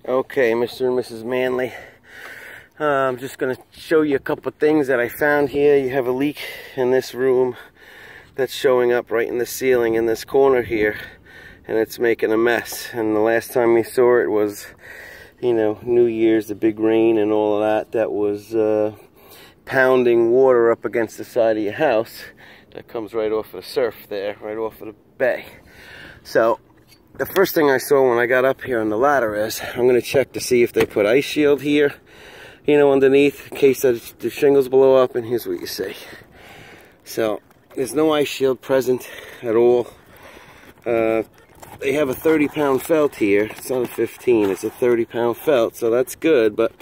Okay, Mr. and Mrs. Manley. I'm just going to show you a couple of things that I found here. You have a leak in this room that's showing up right in the ceiling in this corner here, and it's making a mess. And the last time we saw it was, you know, New Year's, the big rain and all of that. That was pounding water up against the side of your house. That comes right off of the surf there, right off of the bay. So the first thing I saw when I got up here on the ladder is I'm going to check to see if they put ice shield here, you know, underneath in case the shingles blow up. And here's what you see. So there's no ice shield present at all. They have a 30-pound felt here. It's not a 15, it's a 30-pound felt, so that's good. But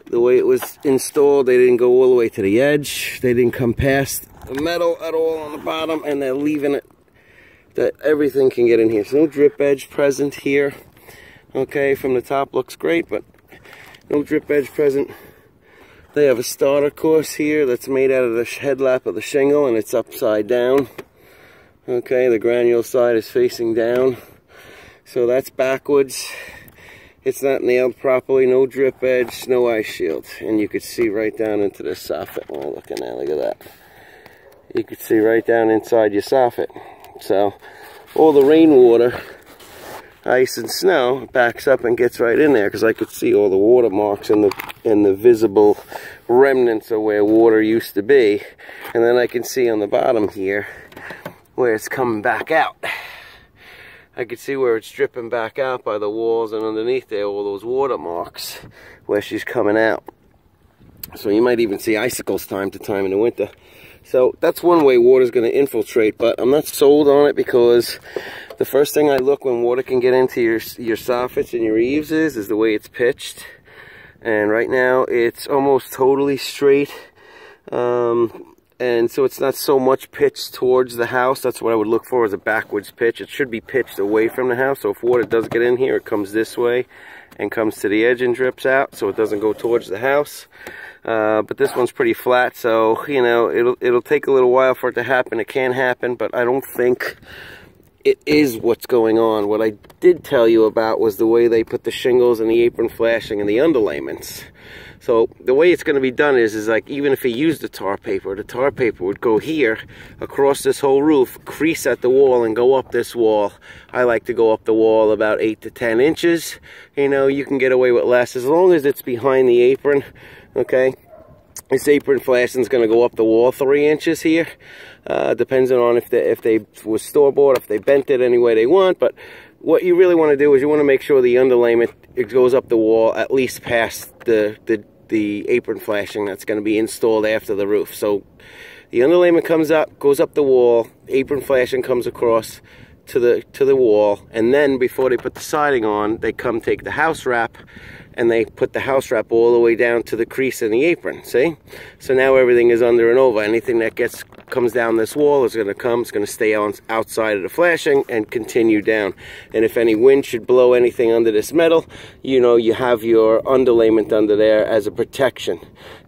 the way it was installed, they didn't go all the way to the edge. They didn't come past the metal at all on the bottom, and they're leaving it that everything can get in here. So no drip edge present here. Okay, from the top looks great, but no drip edge present. They have a starter course here that's made out of the headlap of the shingle, and it's upside down. Okay, the granule side is facing down, so that's backwards. It's not nailed properly, no drip edge, no ice shield. And you could see right down into the soffit. Oh, look at that, look at that. You could see right down inside your soffit. So all the rainwater, ice and snow backs up and gets right in there, because I could see all the watermarks and the visible remnants of where water used to be. And then I can see on the bottom here where it's coming back out. I could see where it's dripping back out by the walls, and underneath there all those watermarks where she's coming out. So you might even see icicles time to time in the winter. So that's one way water's going to infiltrate, but I'm not sold on it, because the first thing I look when water can get into your soffits and your eaves is the way it's pitched. And right now it's almost totally straight. And so it's not so much pitched towards the house. That's what I would look for, as a backwards pitch. It should be pitched away from the house. So if water does get in here, it comes this way and comes to the edge and drips out, so it doesn't go towards the house. But this one's pretty flat, so you know it'll take a little while for it to happen. It can happen, but I don't think it is what's going on. What I did tell you about was the way they put the shingles and the apron flashing and the underlayments. So the way it's going to be done is like, even if you use the tar paper would go here across this whole roof, crease at the wall, and go up this wall. I like to go up the wall about 8 to 10 inches. You know, you can get away with less as long as it's behind the apron. Okay, this apron flashing is going to go up the wall 3 inches here. Depends on if they was store-bought, if they bent it any way they want. But what you really want to do is you want to make sure the underlayment, it goes up the wall at least past the apron flashing that's going to be installed after the roof. So the underlayment comes up, goes up the wall, apron flashing comes across to the wall, and then before they put the siding on, they come take the house wrap and they put the house wrap all the way down to the crease in the apron. See? So now everything is under and over. Anything that comes down this wall is going to stay on outside of the flashing and continue down. And if any wind should blow anything under this metal, you know, you have your underlayment under there as a protection.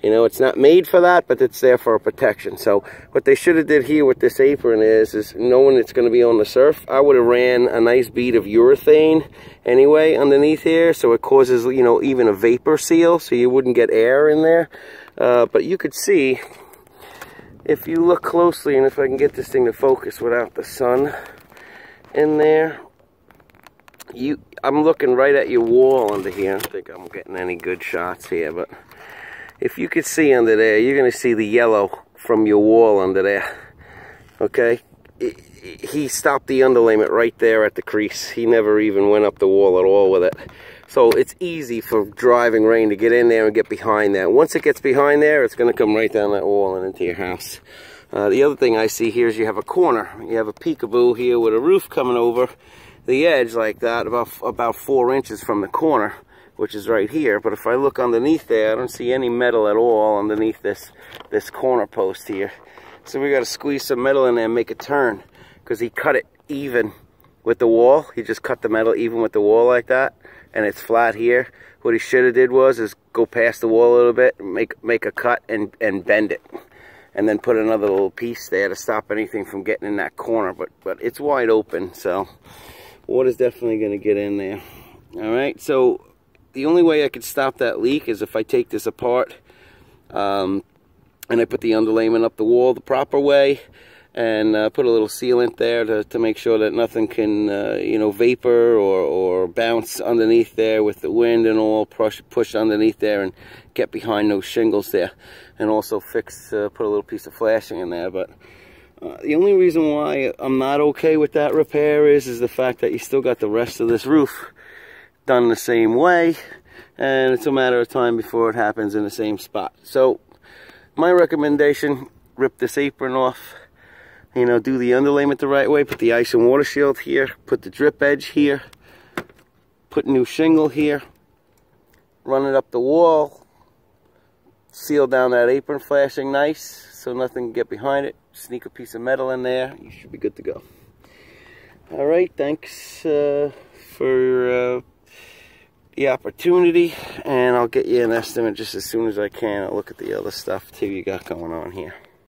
You know, it's not made for that, but it's there for a protection. So what they should have did here with this apron is knowing it's going to be on the surf, I would have ran a nice bead of urethane anyway underneath here, so it causes, you know, even a vapor seal, so you wouldn't get air in there. But you could see, if you look closely, and if I can get this thing to focus without the sun in there, I'm looking right at your wall under here. I don't think I'm getting any good shots here, but if you could see under there, you're going to see the yellow from your wall under there. Okay? He stopped the underlayment right there at the crease. He never even went up the wall at all with it. So it's easy for driving rain to get in there and get behind there. Once it gets behind there, it's going to come right down that wall and into your house. The other thing I see here is you have a corner. You have a peekaboo here with a roof coming over the edge like that, about 4 inches from the corner, which is right here. But if I look underneath there, I don't see any metal at all underneath this corner post here. So we got to squeeze some metal in there and make it turn, because he cut it even with the wall. He just cut the metal even with the wall like that, and it's flat here. What he should have did is go past the wall a little bit, make a cut and bend it, and then put another little piece there to stop anything from getting in that corner. But it's wide open, so water's definitely going to get in there. All right, so the only way I could stop that leak is if I take this apart and I put the underlayment up the wall the proper way, and put a little sealant there to make sure that nothing can, you know, vapor or bounce underneath there with the wind and all, push underneath there and get behind those shingles there. And also put a little piece of flashing in there. But the only reason why I'm not okay with that repair is the fact that you still got the rest of this roof done the same way, and it's a matter of time before it happens in the same spot. So my recommendation, rip this apron off, you know, do the underlayment the right way, put the ice and water shield here, put the drip edge here, put new shingle here, run it up the wall, seal down that apron flashing nice so nothing can get behind it, sneak a piece of metal in there, you should be good to go. Alright, thanks for the opportunity, and I'll get you an estimate just as soon as I can. I'll look at the other stuff too you got going on here.